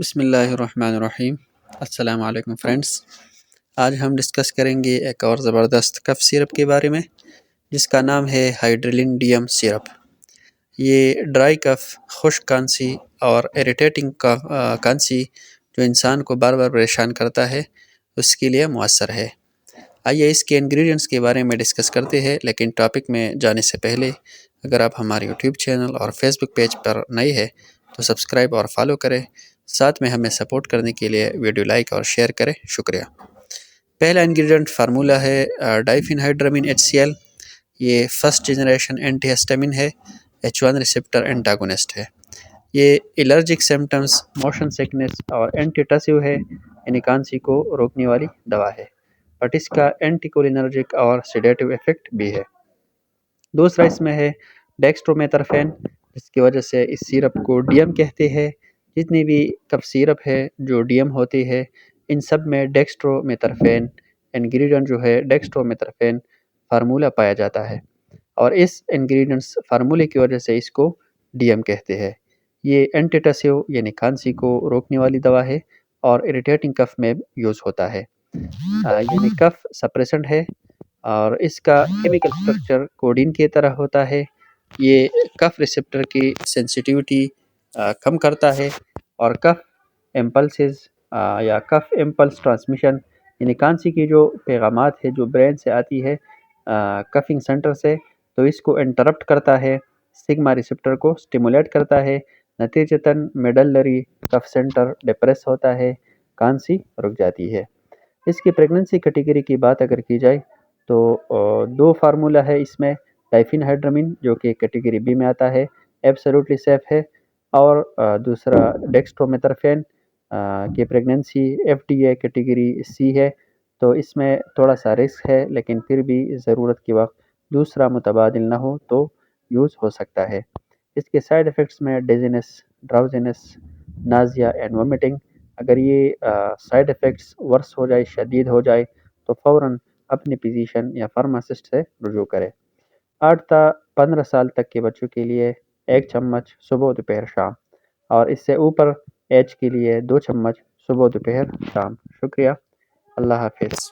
بسم اللہ الرحمن الرحیم۔ السلام علیکم فرینڈس، آج ہم ڈسکس کریں گے ایک اور زبردست کف سیرپ کے بارے میں جس کا نام ہے ہائیڈرلین ڈی ایم سیرپ۔ یہ ڈرائی کف، خشک کھانسی اور اریٹیٹنگ کھانسی جو انسان کو بار بار پریشان کرتا ہے اس کے لیے مؤثر ہے۔ آئیے اس کے انگریڈینٹس کے بارے میں ڈسکس کرتے ہیں، لیکن ٹاپک میں جانے سے پہلے اگر آپ ہمارے یوٹیوب چینل اور فیس بک پیج پر نئے ہیں تو سبسکرائب اور فالو کریں، ساتھ میں ہمیں سپورٹ کرنے کے لیے ویڈیو لائک اور شیئر کریں، شکریہ۔ پہلا انگریڈینٹ فارمولہ ہے ڈائفینہائیڈرامین HCl۔ یہ فرسٹ جنریشن اینٹی ہسٹامین ہے، H1 ریسیپٹر اینٹاگونسٹ ہے۔ یہ الرجک سمپٹمز، موشن سکنس اور اینٹی ٹسیو ہے، یعنی کھانسی کو روکنے والی دوا ہے، بٹ اس کا اینٹی کولینرجک اور سیڈیٹیو ایفیکٹ بھی ہے۔ دوسرا اس میں ہے ڈیکسٹرومیتھرفین، جس کی وجہ سے اس سیرپ کو ڈی ایم کہتے ہیں۔ جتنی بھی کف سیرپ ہے جو ڈی ایم ہوتی ہے ان سب میں ڈیکسٹرومیتھرفین انگریڈینٹ جو ہے ڈیکسٹرومیتھرفین فارمولہ پایا جاتا ہے، اور اس انگریڈینٹس فارمولے کی وجہ سے اس کو ڈی ایم کہتے ہیں۔ یہ اینٹی ٹسیو یعنی کھانسی کو روکنے والی دوا ہے اور اریٹیٹنگ کف میں یوز ہوتا ہے، یعنی کف سپریسنٹ ہے، اور اس کا کیمیکل اسٹرکچر کوڈین کی طرح ہوتا ہے۔ یہ کف ریسیپٹر کی سینسیٹیوٹی کم کرتا ہے، اور کف امپلسز یا کف امپلس ٹرانسمیشن یعنی کھانسی کی جو پیغامات ہے جو برین سے آتی ہے کفنگ سینٹر سے، تو اس کو انٹرپٹ کرتا ہے، سگما ریسیپٹر کو سٹیمولیٹ کرتا ہے، نتیجتاً میڈلری کف سینٹر ڈپریس ہوتا ہے، کھانسی رک جاتی ہے۔ اس کی پریگننسی کیٹیگری کی بات اگر کی جائے تو دو فارمولہ ہے اس میں، ڈائفینہائیڈرامین جو کہ کیٹیگری بی میں آتا ہے، ایبسولوٹلی سیف ہے، اور دوسرا ڈیکسٹرومیتھرفین کی پریگننسی FDA کیٹیگری سی ہے، تو اس میں تھوڑا سا رسک ہے، لیکن پھر بھی ضرورت کے وقت دوسرا متبادل نہ ہو تو یوز ہو سکتا ہے۔ اس کے سائیڈ ایفیکٹس میں ڈیزینس، ڈراؤزینس، نازیا اینڈ وومٹنگ۔ اگر یہ سائیڈ ایفیکٹس ورس ہو جائے، شدید ہو جائے، تو فوراً اپنے فزیشین یا فارماسسٹ سے رجوع کرے۔ 8 تا 15 سال تک کے بچوں کے لیے 1 چمچ صبح دوپہر شام، اور اس سے اوپر ایج کے لیے 2 چمچ صبح دوپہر شام۔ شکریہ، اللہ حافظ۔